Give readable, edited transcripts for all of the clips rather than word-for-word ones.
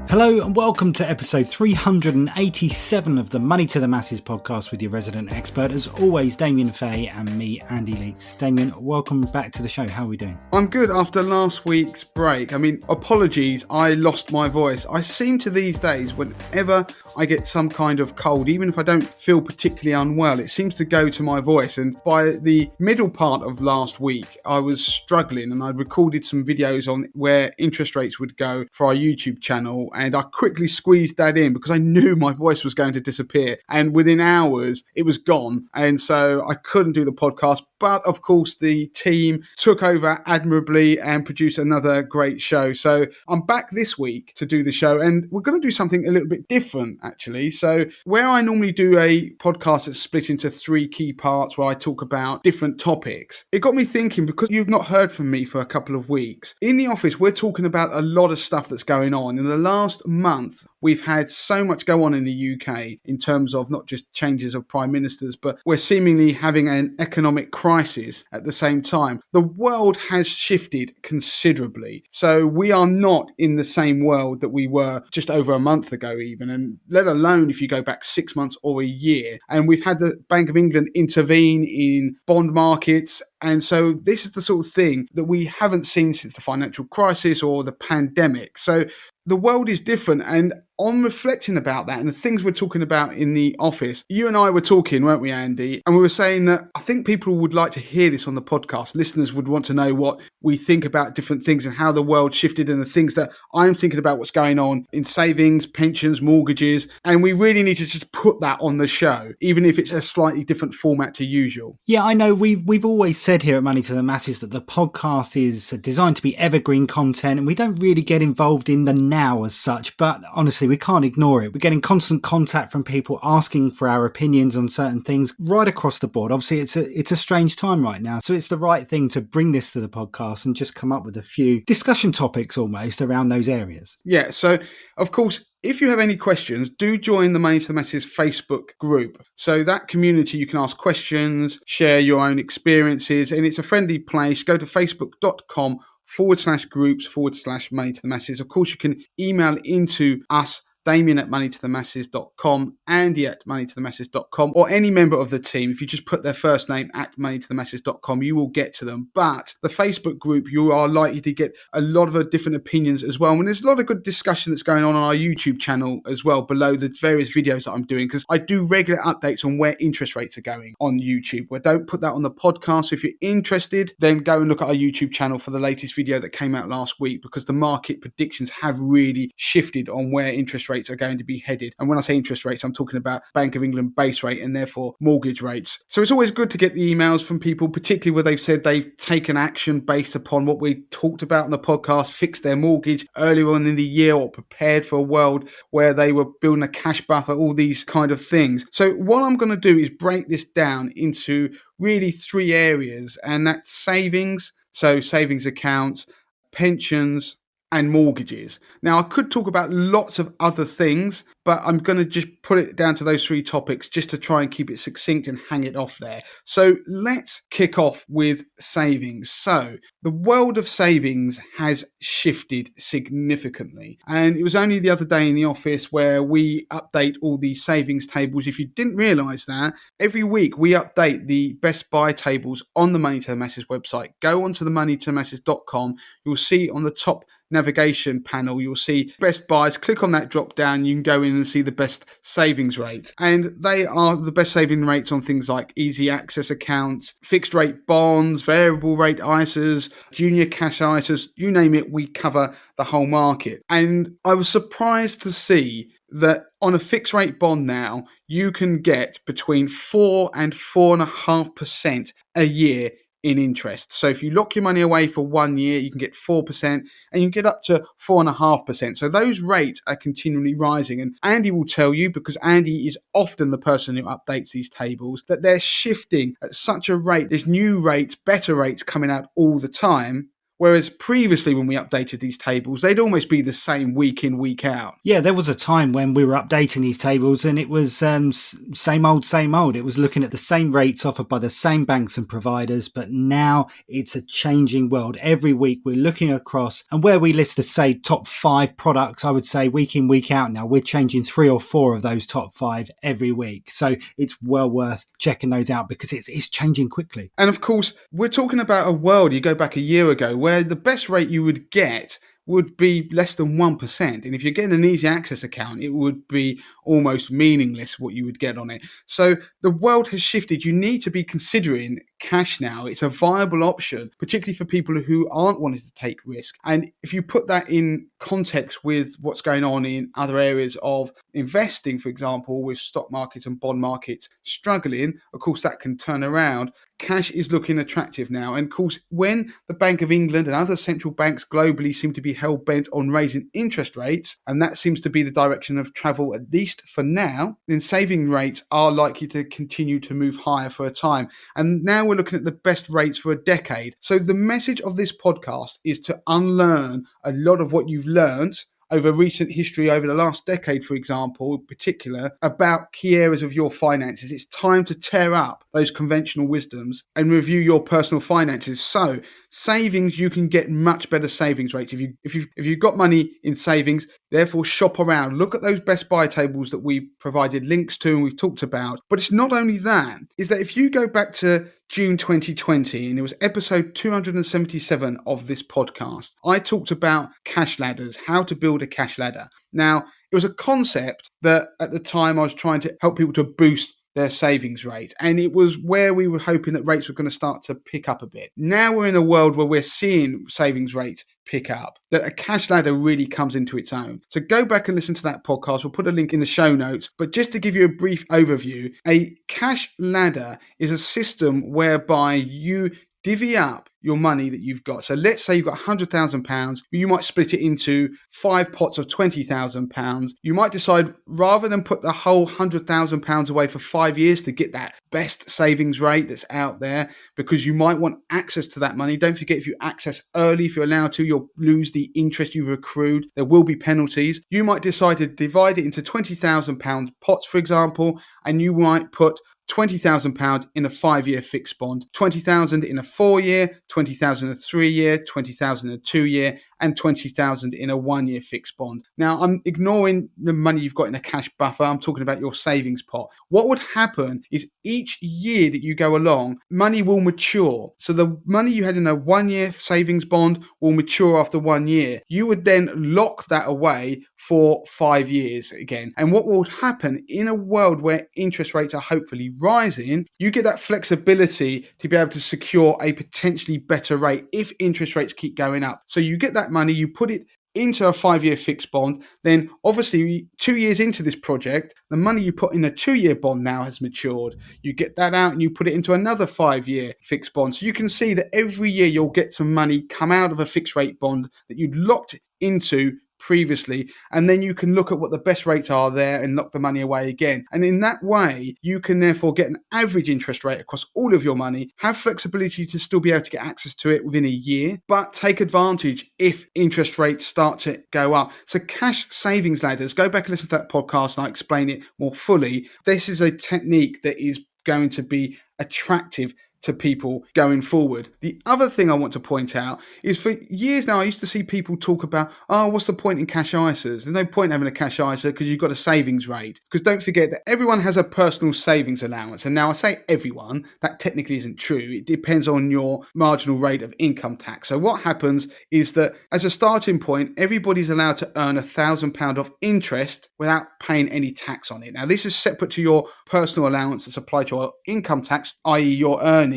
Hello and welcome to episode 387 of the Money to the Masses podcast with your resident expert. As always, Damien Fay and me, Andy Leakes. Damien, welcome back to the show. How are we doing? I'm good after last week's break. Apologies, I lost my voice. I seem to these days, whenever I get some kind of cold, even if I don't feel particularly unwell, it seems to go to my voice. And by the middle part of last week, I was struggling and I'd recorded some videos on where interest rates would go for our YouTube channel. And I quickly squeezed that in because I knew my voice was going to disappear. And within hours, it was gone. And so I couldn't do the podcast. But of course, the team took over admirably and produced another great show. So I'm back this week to do the show. And we're going to do something a little bit different, actually. So where I normally do a podcast that's split into three key parts where I talk about different topics, it got me thinking, because you've not heard from me for a couple of weeks. In the office, we're talking about a lot of stuff that's going on. In the last month, we've had so much go on in the UK in terms of not just changes of prime ministers, but we're seemingly having an economic crisis at the same time. The world has shifted considerably. So we are not in the same world that we were just over a month ago even, and let alone if you go back 6 months or a year. And we've had the Bank of England intervene in bond markets. And so this is the sort of thing that we haven't seen since the financial crisis or the pandemic. So the world is different. And on reflecting about that and the things we're talking about in the office, you and I were talking, weren't we, Andy? And we were saying that I think people would like to hear this on the podcast. Listeners would want to know what we think about different things and how the world shifted and the things that I'm thinking about what's going on in savings, pensions, mortgages. And we really need to just put that on the show, even if it's a slightly different format to usual. Yeah, I know we've always said here at Money to the Masses that the podcast is designed to be evergreen content and we don't really get involved in the now as such. But honestly, we can't ignore it. We're getting constant contact from people asking for our opinions on certain things right across the board. Obviously, it's a strange time right now. So it's the right thing to bring this to the podcast and just come up with a few discussion topics almost around those areas. Yeah, so of course, if you have any questions, do join the Money to the Masses Facebook group. So that community, you can ask questions, share your own experiences, and it's a friendly place. Go to facebook.com/groups/Money to the Masses. Of course, you can email into us, Damien at moneytothemasses.com, Andy at moneytothemasses.com, or any member of the team. If you just put their first name at moneytothemasses.com, you will get to them. But the Facebook group, you are likely to get a lot of different opinions as well. And there's a lot of good discussion that's going on our YouTube channel as well, below the various videos that I'm doing, because I do regular updates on where interest rates are going on YouTube. I don't put that on the podcast. So if you're interested, then go and look at our YouTube channel for the latest video that came out last week, because the market predictions have really shifted on where interest rates are going to be headed. And when I say interest rates, I'm talking about Bank of England base rate and therefore mortgage rates. So it's always good to get the emails from people, particularly where they've said they've taken action based upon what we talked about on the podcast, fixed their mortgage earlier on in the year or prepared for a world where they were building a cash buffer, all these kind of things. So what I'm going to do is break this down into really three areas, and that's savings, so savings accounts, pensions, and mortgages. Now, I could talk about lots of other things, but I'm going to just put it down to those three topics just to try and keep it succinct and hang it off there. So let's kick off with savings. So the world of savings has shifted significantly. And it was only the other day in the office where we update all the savings tables. If you didn't realize that, every week we update the best buy tables on the Money to the Masses website. Go onto the moneytothemasses.com. You'll see on the top navigation panel, you'll see best buys. Click on that drop down, you can go in and see the best savings rates, and they are the best saving rates on things like easy access accounts, fixed rate bonds, variable rate ISAs, junior cash ISAs, you name it, we cover the whole market. And I was surprised to see that on a fixed rate bond now, you can get between 4 and 4.5% a year in interest. So if you lock your money away for 1 year, you can get 4% and you can get up to 4.5%. So those rates are continually rising. And Andy will tell you, because Andy is often the person who updates these tables, that they're shifting at such a rate. There's new rates, better rates coming out all the time, Whereas previously, when we updated these tables, they'd almost be the same week in, week out. Yeah, there was a time when we were updating these tables and it was same old, same old. It was looking at the same rates offered by the same banks and providers, but now it's a changing world. Every week we're looking across, and where we list the, say, top 5 products, I would say week in, week out now, we're changing 3 or 4 of those top 5 every week. So it's well worth checking those out because it's changing quickly. And of course, we're talking about a world, you go back a year ago, where the best rate you would get would be less than 1%. And if you're getting an easy access account, it would be almost meaningless what you would get on it. So the world has shifted. You need to be considering cash now. It's a viable option, particularly for people who aren't wanting to take risk. And if you put that in context with what's going on in other areas of investing, for example, with stock markets and bond markets struggling, of course, that can turn around. Cash is looking attractive now. And of course, when the Bank of England and other central banks globally seem to be hell-bent on raising interest rates, and that seems to be the direction of travel, at least for now, then saving rates are likely to continue to move higher for a time. And now we're looking at the best rates for a decade. So the message of this podcast is to unlearn a lot of what you've learned over recent history, over the last decade, for example, in particular, about key areas of your finances. It's time to tear up those conventional wisdoms and review your personal finances. So savings, you can get much better savings rates. If you've got money in savings, therefore shop around. Look at those best buy tables that we've provided links to and we've talked about. But it's not only that, is that if you go back to June 2020, and it was episode 277 of this podcast, I talked about cash ladders, how to build a cash ladder. Now, it was a concept that at the time I was trying to help people to boost their savings rate. And it was where we were hoping that rates were going to start to pick up a bit. Now we're in a world where we're seeing savings rates pick up, that a cash ladder really comes into its own. So go back and listen to that podcast. We'll put a link in the show notes. But just to give you a brief overview, a cash ladder is a system whereby you divvy up your money that you've got. So let's say you've got £100,000. You might split it into 5 pots of £20,000. You might decide, rather than put the whole £100,000 away for 5 years to get that best savings rate that's out there, because you might want access to that money. Don't forget, if you access early, if you're allowed to, you'll lose the interest you've accrued. There will be penalties. You might decide to divide it into £20,000 pots, for example, and you might put £20,000 in a 5-year fixed bond, 20,000 in a 4-year, 20,000 in a 3-year, 20,000 in a 2-year, and 20,000 in a 1-year fixed bond. Now, I'm ignoring the money you've got in a cash buffer. I'm talking about your savings pot. What would happen is each year that you go along, money will mature. So the money you had in a 1-year savings bond will mature after 1 year. You would then lock that away for 5 years again. And what will happen in a world where interest rates are hopefully rising, you get that flexibility to be able to secure a potentially better rate if interest rates keep going up. So you get that money, you put it into a 5-year fixed bond. Then obviously 2 years into this project, the money you put in a 2-year bond now has matured. You get that out and you put it into another 5-year fixed bond. So you can see that every year you'll get some money come out of a fixed rate bond that you'd locked into previously, and then you can look at what the best rates are there and lock the money away again. And in that way, you can therefore get an average interest rate across all of your money, have flexibility to still be able to get access to it within a year, but take advantage if interest rates start to go up. So cash savings ladders, go back and listen to that podcast and I explain it more fully. This is a technique that is going to be attractive to people going forward. The other thing I want to point out is, for years now, I used to see people talk about, what's the point in cash ISAs? There's no point having a cash ISA because you've got a savings rate. Because don't forget that everyone has a personal savings allowance. And now I say everyone, that technically isn't true. It depends on your marginal rate of income tax. So what happens is that as a starting point, everybody's allowed to earn £1,000 of interest without paying any tax on it. Now, this is separate to your personal allowance that's applied to your income tax, i.e. your earnings.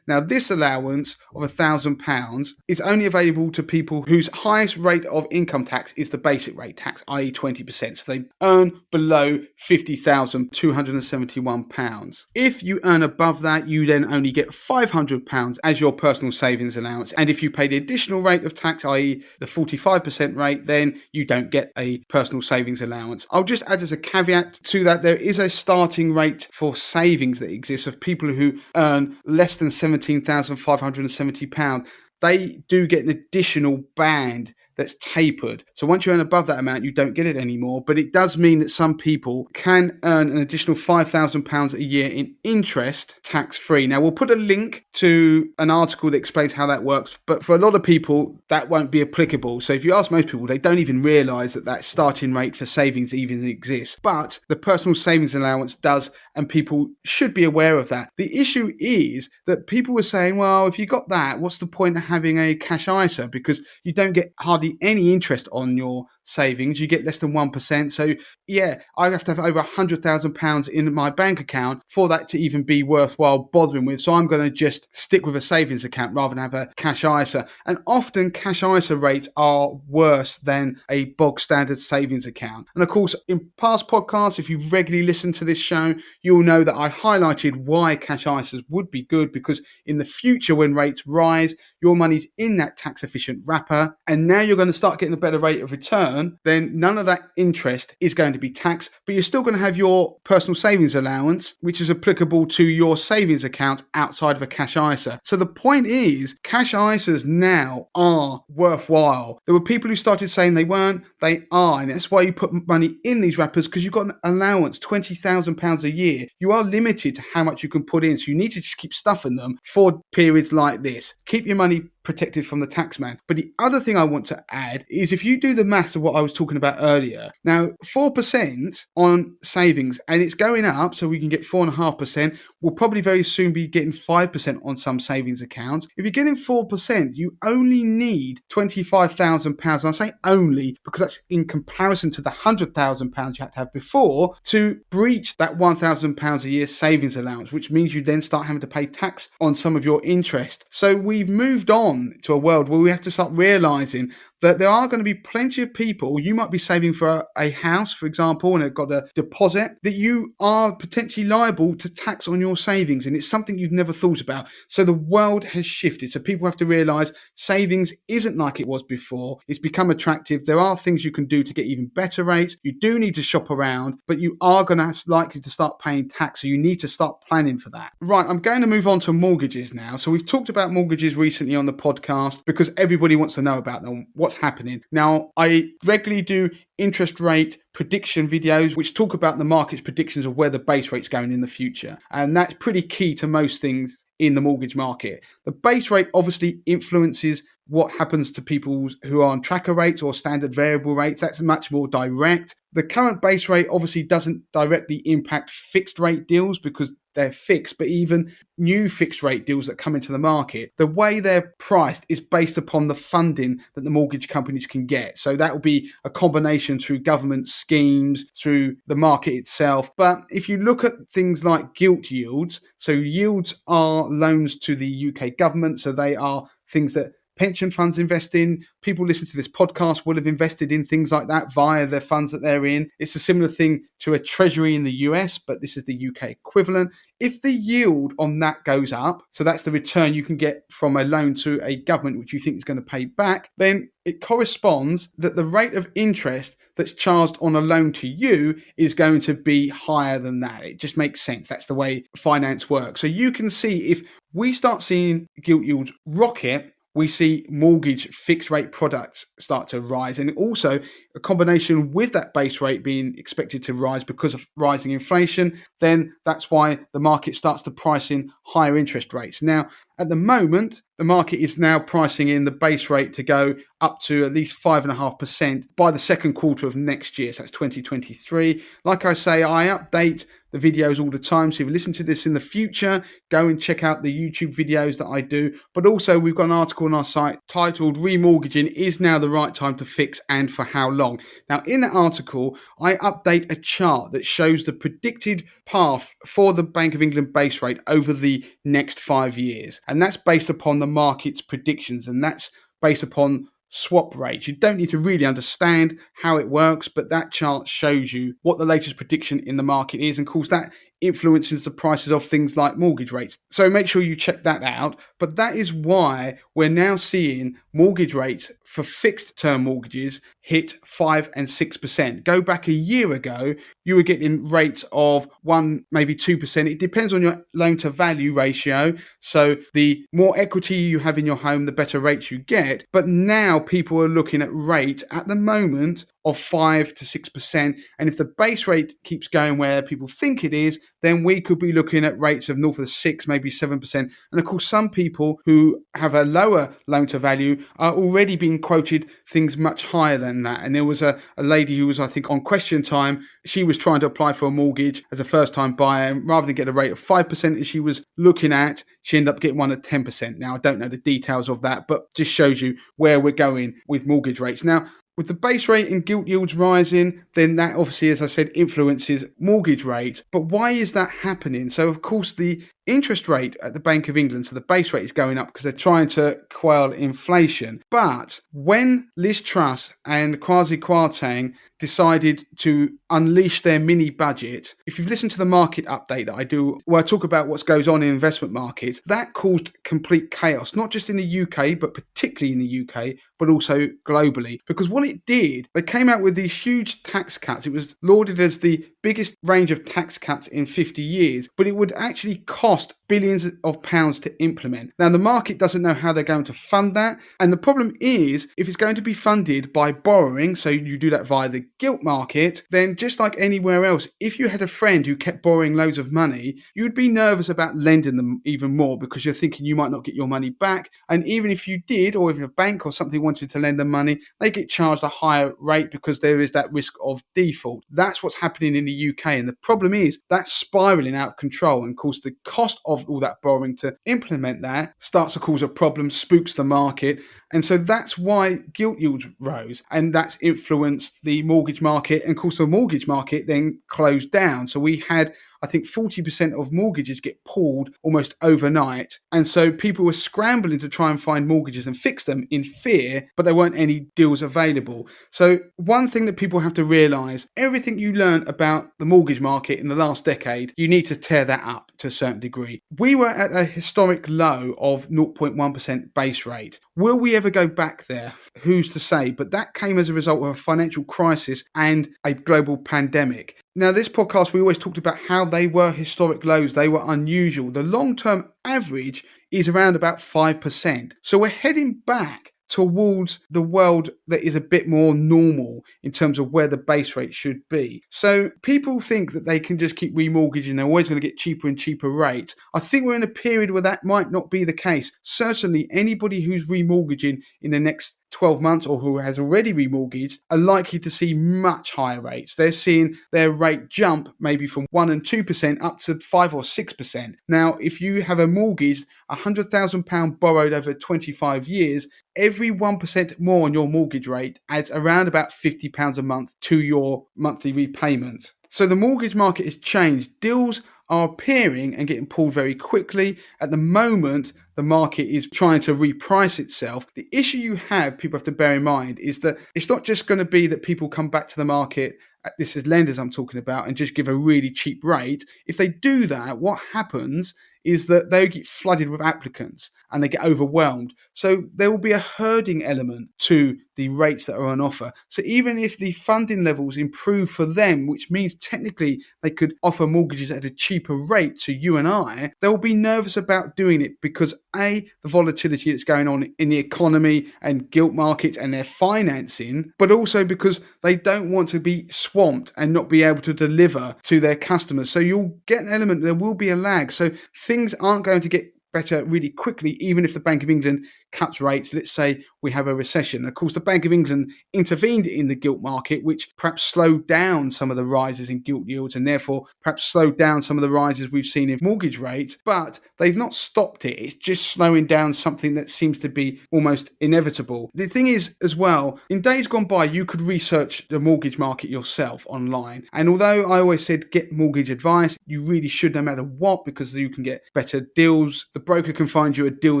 Now, this allowance of £1,000 is only available to people whose highest rate of income tax is the basic rate tax, i.e. 20%. So they earn below £50,271. If you earn above that, you then only get £500 as your personal savings allowance. And if you pay the additional rate of tax, i.e. the 45% rate, then you don't get a personal savings allowance. I'll just add as a caveat to that, there is a starting rate for savings that exists of people who earn less than £17,570. they do get an additional band that's tapered. So once you earn above that amount, you don't get it anymore. But it does mean that some people can earn an additional £5,000 a year in interest tax-free. Now, we'll put a link to an article that explains how that works. But for a lot of people, that won't be applicable. So if you ask most people, they don't even realise that that starting rate for savings even exists. But the personal savings allowance does, and people should be aware of that. The issue is that people were saying, well, if you got that, what's the point of having a cash ISA? Because you don't get hardly any interest on your savings. You get less than 1%. So yeah, I have to have over £100,000 in my bank account for that to even be worthwhile bothering with. So I'm going to just stick with a savings account rather than have a cash ISA. And often cash ISA rates are worse than a bog standard savings account. And of course, in past podcasts, if you've regularly listened to this show, you'll know that I highlighted why cash ISAs would be good, because in the future, when rates rise, your money's in that tax efficient wrapper, and now you're going to start getting a better rate of return, then none of that interest is going to be taxed, but you're still going to have your personal savings allowance, which is applicable to your savings account outside of a cash ISA. So the point is, cash ISAs now are worthwhile. There were people who started saying they weren't, they are, and that's why you put money in these wrappers, because you've got an allowance, £20,000 a year. You are limited to how much you can put in, so you need to just keep stuffing them for periods like this. Keep your money protected from the taxman. But the other thing I want to add is, if you do the maths of what I was talking about earlier, now 4% on savings, and it's going up, so we can get 4.5%. We'll probably very soon be getting 5% on some savings accounts. If you're getting 4%, you only need £25,000. And I say only because that's in comparison to the £100,000 you had to have before to breach that £1,000 a year savings allowance, which means you then start having to pay tax on some of your interest. So we've moved on to a world where we have to start realizing that there are going to be plenty of people. You might be saving for a house, for example, and have got a deposit that you are potentially liable to tax on your savings. And it's something you've never thought about. So the world has shifted. So people have to realize savings isn't like it was before. It's become attractive. There are things you can do to get even better rates. You do need to shop around, but you are going to likely to start paying tax. So you need to start planning for that. Right, I'm going to move on to mortgages now. So we've talked about mortgages recently on the podcast because everybody wants to know about them. What's happening. Now, I regularly do interest rate prediction videos which talk about the market's predictions of where the base rate's going in the future. And that's pretty key to most things in the mortgage market. The base rate obviously influences what happens to people who are on tracker rates or standard variable rates. That's much more direct. The current base rate obviously doesn't directly impact fixed rate deals because they're fixed, but even new fixed rate deals that come into the market, the way they're priced is based upon the funding that the mortgage companies can get. So that will be a combination through government schemes, through the market itself. But if you look at things like gilt yields, so yields are loans to the UK government, so they are things that pension funds invest in. People listening to this podcast will have invested in things like that via their funds that they're in. It's a similar thing to a treasury in the US, but this is the UK equivalent. If the yield on that goes up, so that's the return you can get from a loan to a government, which you think is going to pay back, then it corresponds that the rate of interest that's charged on a loan to you is going to be higher than that. It just makes sense. That's the way finance works. So you can see if we start seeing gilt yields rocket, we see mortgage fixed rate products start to rise. And also a combination with that base rate being expected to rise because of rising inflation, then that's why the market starts to price in higher interest rates. Now, at the moment, the market is now pricing in the base rate to go up to at least 5.5% by the second quarter of next year. So that's 2023. Like I say, I update the videos all the time. So if you listen to this in the future, go and check out the YouTube videos that I do. But also we've got an article on our site titled "Remortgaging is now the right time to fix and for how long?" Now in that article, I update a chart that shows the predicted path for the Bank of England base rate over the next 5 years. And that's based upon the market's predictions, and that's based upon swap rates. You don't need to really understand how it works, but that chart shows you what the latest prediction in the market is. And of course, that influences the prices of things like mortgage rates. So make sure you check that out. But that is why we're now seeing mortgage rates for fixed term mortgages hit 5 and 6%. Go back a year ago, you were getting rates of 1, maybe 2%. It depends on your loan to value ratio. So the more equity you have in your home, the better rates you get. But now people are looking at rates at the moment of 5 to 6%. And if the base rate keeps going where people think it is, then we could be looking at rates of north of 6, maybe 7%. And of course, some people who have a lower loan to value are already being quoted things much higher than that. And there was a lady who was, I think, on Question Time. She was trying to apply for a mortgage as a first time buyer. And rather than get a rate of 5% as she was looking at, she ended up getting one at 10%. Now, I don't know the details of that, but just shows you where we're going with mortgage rates. Now, with the base rate and gilt yields rising, then that obviously, as I said, influences mortgage rates. But why is that happening? So, of course, the interest rate at the Bank of England, so the base rate is going up because they're trying to quell inflation. But when Liz Truss and Kwasi Kwarteng decided to unleash their mini budget, if you've listened to the market update that I do, where I talk about what goes on in investment markets, that caused complete chaos, not just in the UK, but particularly in the UK, but also globally. Because what it did, they came out with these huge tax cuts. It was lauded as the biggest range of tax cuts in 50 years, but it would actually cost billions of pounds to implement. Now, the market doesn't know how they're going to fund that. And the problem is, if it's going to be funded by borrowing, so you do that via the gilt market, then just like anywhere else, if you had a friend who kept borrowing loads of money, you'd be nervous about lending them even more because you're thinking you might not get your money back. And even if you did, or if a bank or something wanted to lend them money, they get charged a higher rate because there is that risk of default. That's what's happening in the UK. And the problem is that's spiraling out of control. And of course, the cost of all that borrowing to implement that starts to cause a problem, spooks the market. And so that's why gilt yields rose, and that's influenced the mortgage market. And of course, the mortgage market then closed down. So we had, I think, 40% of mortgages get pulled almost overnight. And so people were scrambling to try and find mortgages and fix them in fear, but there weren't any deals available. So one thing that people have to realize, everything you learned about the mortgage market in the last decade, you need to tear that up to a certain degree. We were at a historic low of 0.1% base rate. Will we ever go back there? Who's to say? But that came as a result of a financial crisis and a global pandemic. Now, this podcast, we always talked about how they were historic lows. They were unusual. The long-term average is around about 5%. So we're heading back towards the world that is a bit more normal in terms of where the base rate should be. So people think that they can just keep remortgaging, they're always going to get cheaper and cheaper rates. I think we're in a period where that might not be the case. Certainly anybody who's remortgaging in the next 12 months or who has already remortgaged are likely to see much higher rates. They're seeing their rate jump maybe from 1 and 2% up to 5 or 6%. Now, if you have a mortgage, £100,000 borrowed over 25 years, every 1% more on your mortgage rate adds around about £50 a month to your monthly repayment. So the mortgage market has changed. Deals are appearing and getting pulled very quickly. At the moment, the market is trying to reprice itself. The issue you have, people have to bear in mind, is that it's not just going to be that people come back to the market, this is lenders I'm talking about, and just give a really cheap rate. If they do that, what happens is that they get flooded with applicants and they get overwhelmed. So there will be a herding element to the rates that are on offer. So even if the funding levels improve for them, which means technically they could offer mortgages at a cheaper rate to you and I, they'll be nervous about doing it because A, the volatility that's going on in the economy and gilt markets and their financing, but also because they don't want to be swamped and not be able to deliver to their customers. So you'll get an element, there will be a lag. So things aren't going to get better really quickly, even if the Bank of England cuts rates. Let's say we have a recession. Of course, the Bank of England intervened in the gilt market, which perhaps slowed down some of the rises in gilt yields and therefore perhaps slowed down some of the rises we've seen in mortgage rates, but they've not stopped it. It's just slowing down something that seems to be almost inevitable. The thing is, as well, in days gone by, you could research the mortgage market yourself online. And although I always said get mortgage advice, you really should no matter what, because you can get better deals. The broker can find you a deal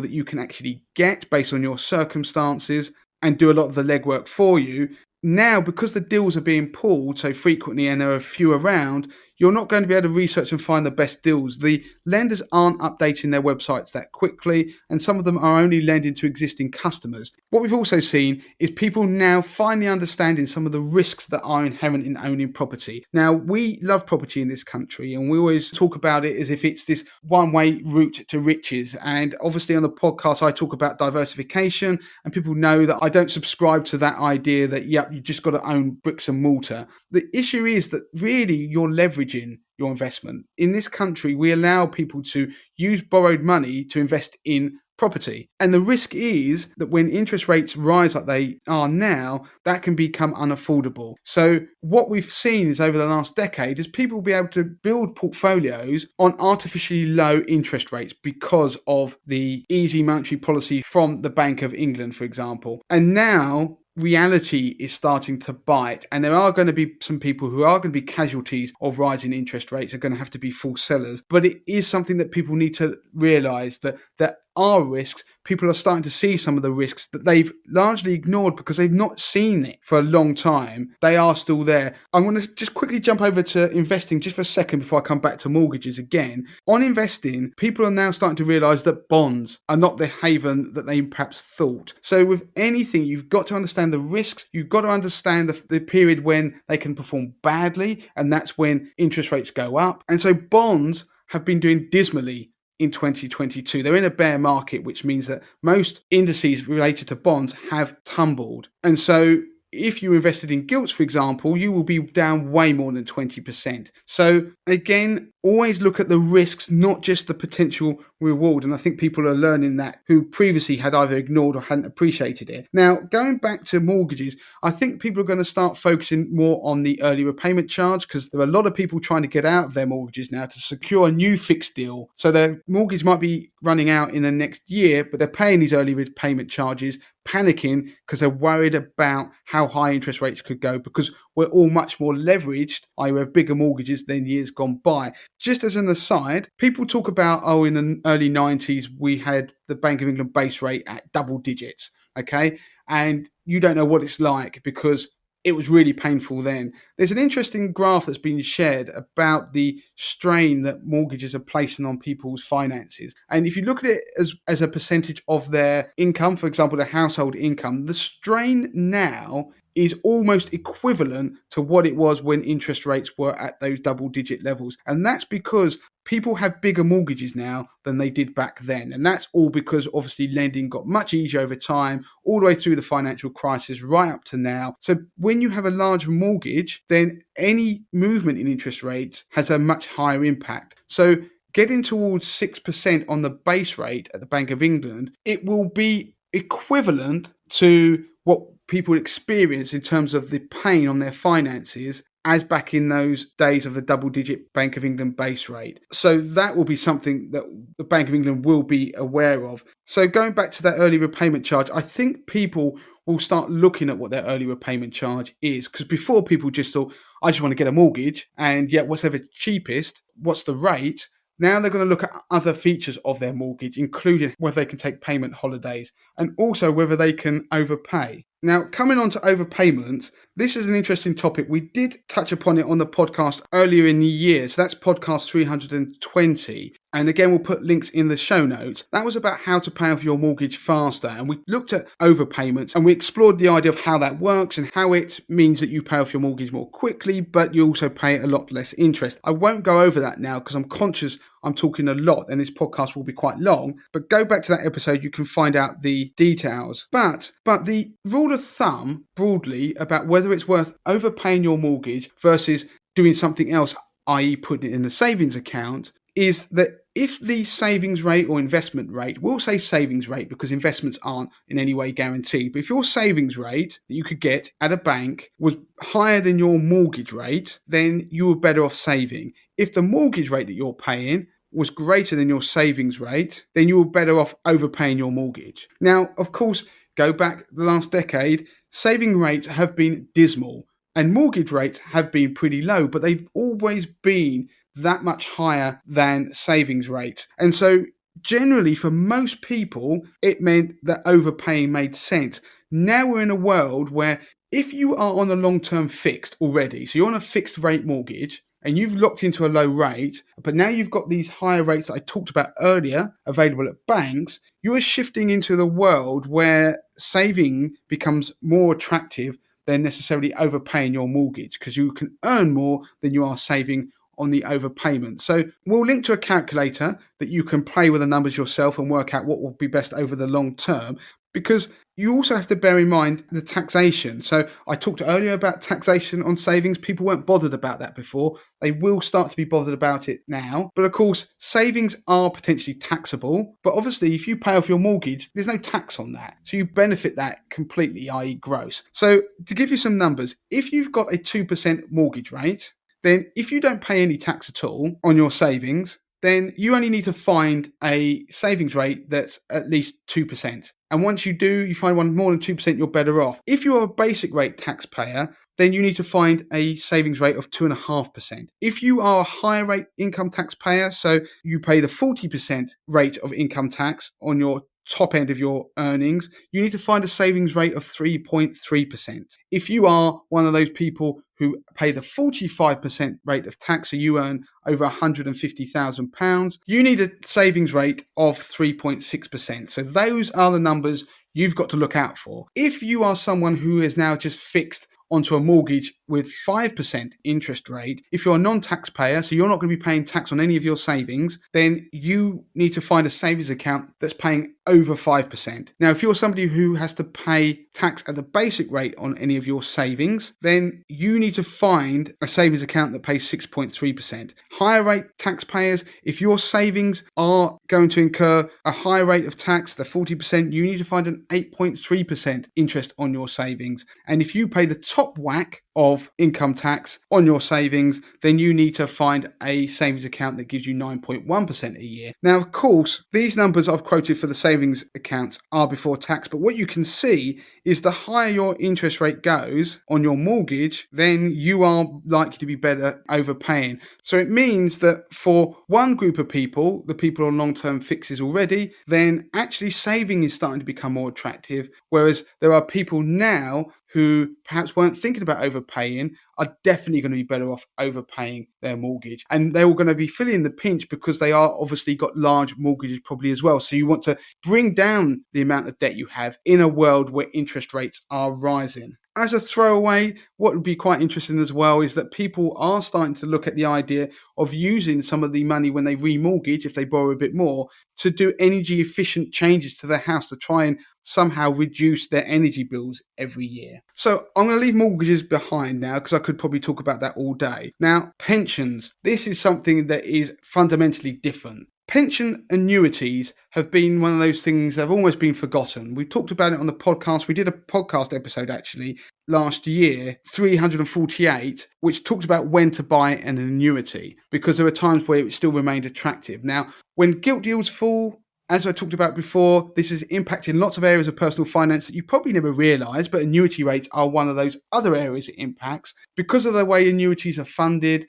that you can actually get based on your circumstances and do a lot of the legwork for you. Now, because the deals are being pulled so frequently and there are few around, you're not going to be able to research and find the best deals. The lenders aren't updating their websites that quickly, and some of them are only lending to existing customers. What we've also seen is people now finally understanding some of the risks that are inherent in owning property. Now, we love property in this country, and we always talk about it as if it's this one-way route to riches. And obviously on the podcast, I talk about diversification, and people know that I don't subscribe to that idea that, yep, you just got to own bricks and mortar. The issue is that really you're leveraging your investment. In this country, we allow people to use borrowed money to invest in property. And the risk is that when interest rates rise like they are now, that can become unaffordable. So what we've seen is over the last decade is people will be able to build portfolios on artificially low interest rates because of the easy monetary policy from the Bank of England, for example. And now reality is starting to bite, and there are going to be some people who are going to be casualties of rising interest rates, are going to have to be full sellers. But it is something that people need to realize that there are risks. People are starting to see some of the risks that they've largely ignored because they've not seen it for a long time. They are still there. I'm going to just quickly jump over to investing just for a second before I come back to mortgages again. On investing, people are now starting to realize that bonds are not the haven that they perhaps thought. So with anything, you've got to understand the risks. You've got to understand the period when they can perform badly, and that's when interest rates go up. And so bonds have been doing dismally in 2022. They're in a bear market, which means that most indices related to bonds have tumbled. And so if you invested in gilts, for example, you will be down way more than 20%. So again, always look at the risks, not just the potential reward. And I think people are learning that who previously had either ignored or hadn't appreciated it. Now, going back to mortgages, I think people are going to start focusing more on the early repayment charge because there are a lot of people trying to get out of their mortgages now to secure a new fixed deal. So their mortgage might be running out in the next year, but they're paying these early repayment charges, panicking because they're worried about how high interest rates could go because we're all much more leveraged, i.e. we have bigger mortgages than years gone by. Just as an aside, people talk about, in the early 90s, we had the Bank of England base rate at double digits, okay? And you don't know what it's like because it was really painful then. There's an interesting graph that's been shared about the strain that mortgages are placing on people's finances. And if you look at it as a percentage of their income, for example, their household income, the strain now is almost equivalent to what it was when interest rates were at those double-digit levels. And that's because people have bigger mortgages now than they did back then. And that's all because obviously lending got much easier over time, all the way through the financial crisis, right up to now. So when you have a large mortgage, then any movement in interest rates has a much higher impact. So getting towards 6% on the base rate at the Bank of England, it will be equivalent to what people experience in terms of the pain on their finances as back in those days of the double-digit Bank of England base rate. So that will be something that the Bank of England will be aware of. So going back to that early repayment charge, I think people will start looking at what their early repayment charge is, because before people just thought, I just want to get a mortgage, and yet whatever cheapest, what's the rate? Now they're going to look at other features of their mortgage, including whether they can take payment holidays and also whether they can overpay. Now, coming on to overpayments, this is an interesting topic. We did touch upon it on the podcast earlier in the year. So that's podcast 320. And again, we'll put links in the show notes. That was about how to pay off your mortgage faster. And we looked at overpayments and we explored the idea of how that works and how it means that you pay off your mortgage more quickly, but you also pay a lot less interest. I won't go over that now because I'm conscious I'm talking a lot and this podcast will be quite long, but go back to that episode. You can find out the details. But the rule of thumb broadly about whether it's worth overpaying your mortgage versus doing something else, i.e. putting it in a savings account, is that if the savings rate or investment rate, we'll say savings rate because investments aren't in any way guaranteed, but if your savings rate that you could get at a bank was higher than your mortgage rate, then you were better off saving. If the mortgage rate that you're paying was greater than your savings rate, then you were better off overpaying your mortgage. Now, of course, go back the last decade, saving rates have been dismal and mortgage rates have been pretty low, but they've always been that much higher than savings rates. And so generally for most people, it meant that overpaying made sense. Now we're in a world where if you are on a long-term fixed already, so you're on a fixed rate mortgage and you've locked into a low rate, but now you've got these higher rates that I talked about earlier available at banks, you are shifting into the world where saving becomes more attractive than necessarily overpaying your mortgage, because you can earn more than you are saving on the overpayment. So we'll link to a calculator that you can play with the numbers yourself and work out what will be best over the long term, because you also have to bear in mind the taxation. So I talked earlier about taxation on savings. People weren't bothered about that before. They will start to be bothered about it now. But of course, savings are potentially taxable. But obviously, if you pay off your mortgage, there's no tax on that. So you benefit that completely, i.e. gross. So to give you some numbers, if you've got a 2% mortgage rate, then if you don't pay any tax at all on your savings, then you only need to find a savings rate that's at least 2%. And once you do, you find one more than 2%, you're better off. If you're a basic rate taxpayer, then you need to find a savings rate of 2.5%. If you are a higher rate income taxpayer, so you pay the 40% rate of income tax on your top end of your earnings, you need to find a savings rate of 3.3%. If you are one of those people who pay the 45% rate of tax, so you earn over £150,000, you need a savings rate of 3.6%. So those are the numbers you've got to look out for. If you are someone who is now just fixed onto a mortgage with 5% interest rate, if you're a non-taxpayer, so you're not going to be paying tax on any of your savings, then you need to find a savings account that's paying over 5%. Now, if you're somebody who has to pay tax at the basic rate on any of your savings, then you need to find a savings account that pays 6.3%. Higher rate taxpayers, if your savings are going to incur a higher rate of tax, the 40%, you need to find an 8.3% interest on your savings. And if you pay the top whack of income tax on your savings, then you need to find a savings account that gives you 9.1% a year. Now, of course, these numbers I've quoted for the savings accounts are before tax, but what you can see is the higher your interest rate goes on your mortgage, then you are likely to be better overpaying. So it means that for one group of people, the people on long-term fixes already, then actually saving is starting to become more attractive, whereas there are people now who perhaps weren't thinking about overpaying are definitely going to be better off overpaying their mortgage. And they're all going to be feeling the pinch because they are obviously got large mortgages probably as well. So you want to bring down the amount of debt you have in a world where interest rates are rising. As a throwaway, what would be quite interesting as well is that people are starting to look at the idea of using some of the money when they remortgage, if they borrow a bit more, to do energy efficient changes to their house to try and somehow reduce their energy bills every year. So I'm going to leave mortgages behind now because I could probably talk about that all day. Now, pensions. This is something that is fundamentally different. Pension annuities have been one of those things that have almost been forgotten. We talked about it on the podcast. We did a podcast episode actually last year, 348, which talked about when to buy an annuity because there were times where it still remained attractive. Now, when gilt yields fall, as I talked about before, this is impacting lots of areas of personal finance that you probably never realised, but annuity rates are one of those other areas it impacts. Because of the way annuities are funded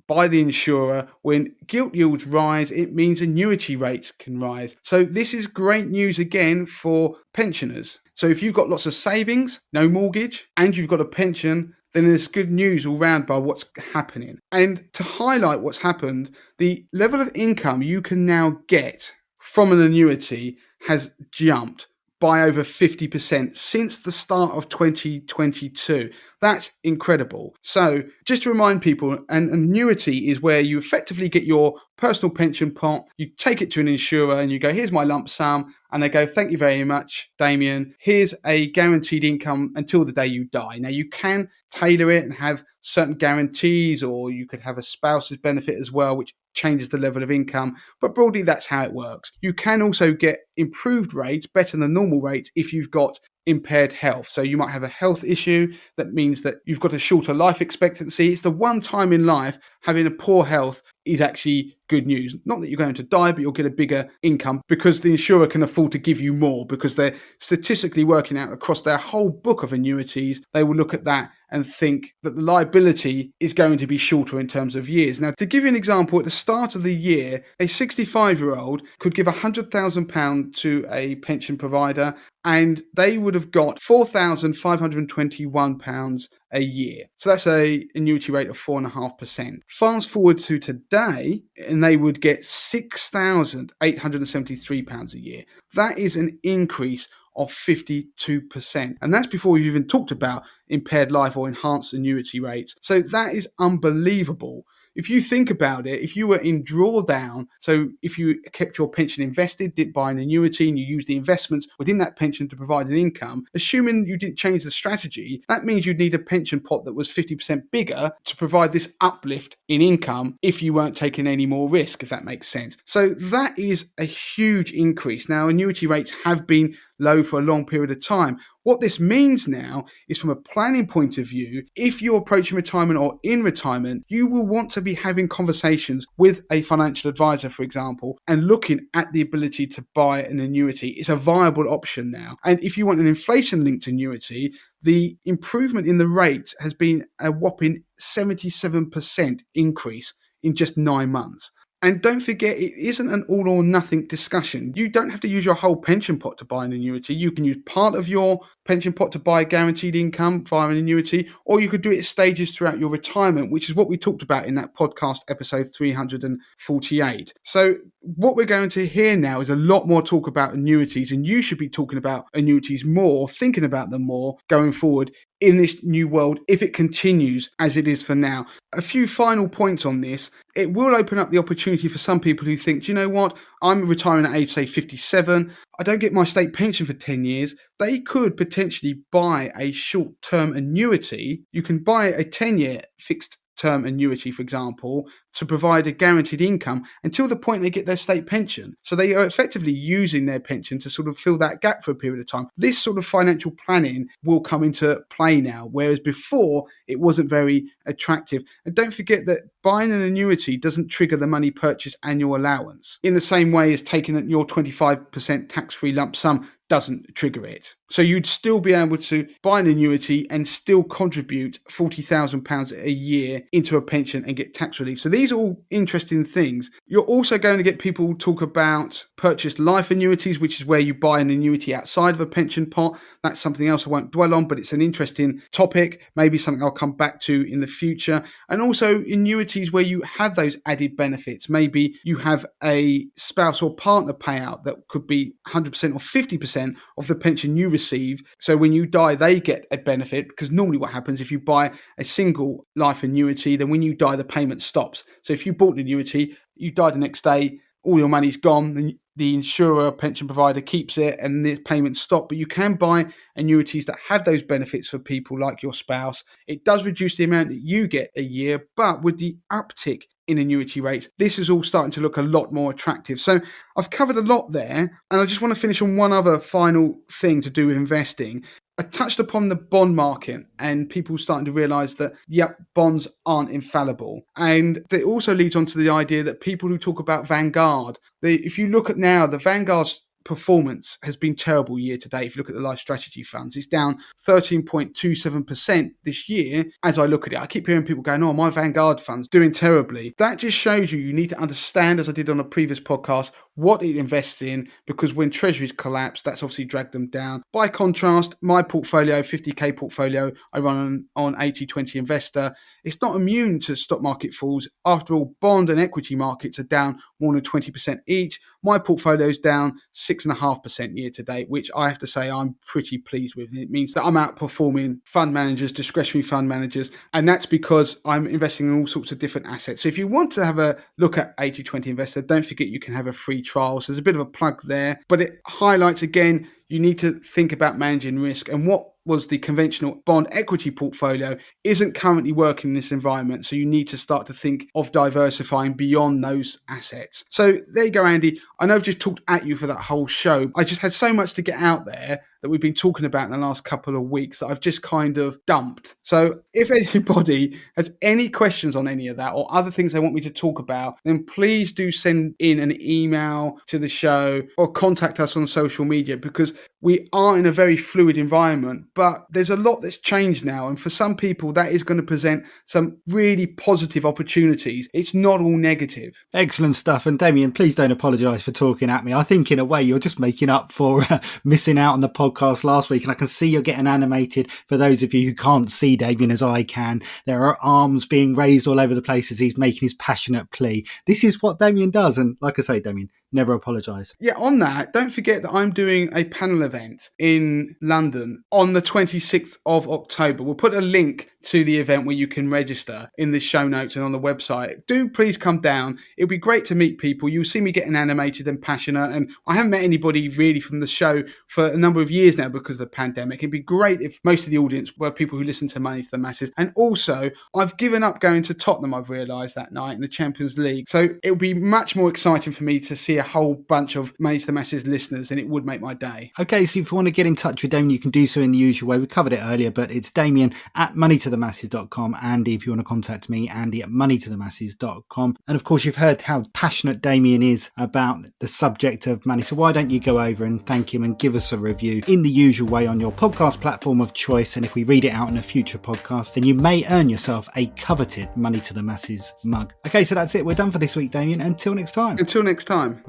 by the insurer, when gilt yields rise, it means annuity rates can rise. So this is great news again for pensioners. So if you've got lots of savings, no mortgage, and you've got a pension, then there's good news all round by what's happening. And to highlight what's happened, the level of income you can now get from an annuity has jumped by over 50% since the start of 2022. That's incredible. So just to remind people, an annuity is where you effectively get your personal pension pot, you take it to an insurer and you go, here's my lump sum. And they go, thank you very much, Damien. Here's a guaranteed income until the day you die. Now, you can tailor it and have certain guarantees, or you could have a spouse's benefit as well, which changes the level of income. But broadly, that's how it works. You can also get improved rates, better than normal rates, if you've got impaired health. So you might have a health issue that means that you've got a shorter life expectancy. It's the one time in life having a poor health is actually good news. Not that you're going to die, but you'll get a bigger income because the insurer can afford to give you more because they're statistically working out across their whole book of annuities. They will look at that and think that the liability is going to be shorter in terms of years. Now, to give you an example, at the start of the year, a 65-year-old could give £100,000 to a pension provider and they would have got £4,521 a year. So that's a annuity rate of 4.5%. Fast forward to today, and they would get £6,873 a year. That is an increase of 52%. And that's before we've even talked about impaired life or enhanced annuity rates. So that is unbelievable. If you think about it, if you were in drawdown, so if you kept your pension invested, did buy an annuity and you used the investments within that pension to provide an income, assuming you didn't change the strategy, that means you'd need a pension pot that was 50% bigger to provide this uplift in income if you weren't taking any more risk, if that makes sense. So that is a huge increase. Now, annuity rates have been low for a long period of time. What this means now is, from a planning point of view, if you're approaching retirement or in retirement, you will want to be having conversations with a financial advisor, for example, and looking at the ability to buy an annuity. It's a viable option now. And if you want an inflation-linked annuity, the improvement in the rate has been a whopping 77% increase in just 9 months. And don't forget, it isn't an all or nothing discussion. You don't have to use your whole pension pot to buy an annuity. You can use part of your pension pot to buy guaranteed income via an annuity, or you could do it in stages throughout your retirement, which is what we talked about in that podcast episode 348. So what we're going to hear now is a lot more talk about annuities, and you should be talking about annuities more, thinking about them more going forward in this new world if it continues as it is for now. A few final points on this. It will open up the opportunity for some people who think, do you know what, I'm retiring at age, say, 57. I don't get my state pension for 10 years. They could potentially buy a short-term annuity. You can buy a 10-year fixed term annuity, for example, to provide a guaranteed income until the point they get their state pension. So they are effectively using their pension to sort of fill that gap for a period of time. This sort of financial planning will come into play now, whereas before it wasn't very attractive. And don't forget that buying an annuity doesn't trigger the money purchase annual allowance in the same way as taking your 25% tax-free lump sum doesn't trigger it. So you'd still be able to buy an annuity and still contribute £40,000 a year into a pension and get tax relief. So these are all interesting things. You're also going to get people talk about purchased life annuities, which is where you buy an annuity outside of a pension pot. That's something else I won't dwell on, but it's an interesting topic, maybe something I'll come back to in the future. And also annuities where you have those added benefits. Maybe you have a spouse or partner payout that could be 100% or 50% of the pension you receive. So when you die, they get a benefit, because normally what happens if you buy a single life annuity, then when you die, the payment stops. So if you bought an annuity, you die the next day, all your money's gone, then the insurer, pension provider keeps it and the payments stop. But you can buy annuities that have those benefits for people like your spouse. It does reduce the amount that you get a year, but with the uptick in annuity rates, this is all starting to look a lot more attractive. So I've covered a lot there, and I just want to finish on one other final thing to do with investing. I touched upon the bond market and people starting to realise that, yep, bonds aren't infallible. And it also leads on to the idea that people who talk about Vanguard, if you look at now, the Vanguard's performance has been terrible year to date. If you look at the life strategy funds, it's down 13.27% this year. As I look at it, I keep hearing people going, oh, my Vanguard fund's doing terribly. That just shows you need to understand, as I did on a previous podcast, what it invests in, because when treasuries collapse, that's obviously dragged them down. By contrast, my portfolio, 50k portfolio, I run on 80/20 investor. It's not immune to stock market falls. After all, bond and equity markets are down more than 20% each. My portfolio is down 6.5% year to date, which I have to say I'm pretty pleased with. It means that I'm outperforming fund managers, discretionary fund managers, and that's because I'm investing in all sorts of different assets. So if you want to have a look at 80/20 investor, don't forget you can have a free trial. So there's a bit of a plug there, but it highlights again, you need to think about managing risk, and what was the conventional bond equity portfolio isn't currently working in this environment. So you need to start to think of diversifying beyond those assets. So there you go, Andy. I know I've just talked at you for that whole show. I just had so much to get out there that we've been talking about in the last couple of weeks that I've just kind of dumped. So if anybody has any questions on any of that or other things they want me to talk about, then please do send in an email to the show or contact us on social media, because we are in a very fluid environment, but there's a lot that's changed now. And for some people, that is going to present some really positive opportunities. It's not all negative. Excellent stuff. And Damien, please don't apologise for talking at me. I think in a way you're just making up for missing out on the podcast podcast last week, and I can see you're getting animated. For those of you who can't see Damien as I can, there are arms being raised all over the place as he's making his passionate plea. This is what Damien does. And like I say, Damien, never apologise. Yeah, on that, don't forget that I'm doing a panel event in London on the 26th of October. We'll put a link to the event where you can register in the show notes and on the website. Do please come down. It'll be great to meet people. You'll see me getting animated and passionate. And I haven't met anybody really from the show for a number of years now because of the pandemic. It'd be great if most of the audience were people who listen to Money to the Masses. And also, I've given up going to Tottenham, I've realised, that night in the Champions League. So it'll be much more exciting for me to see a whole bunch of Money to the Masses listeners, and it would make my day. Okay, so if you want to get in touch with Damien, you can do so in the usual way. We covered it earlier, but it's Damien@moneytothemasses.com. Andy, if you want to contact me, Andy@moneytothemasses.com. And of course, you've heard how passionate Damien is about the subject of money. So why don't you go over and thank him and give us a review in the usual way on your podcast platform of choice. And if we read it out in a future podcast, then you may earn yourself a coveted Money to the Masses mug. Okay, so that's it. We're done for this week, Damien. Until next time. Until next time.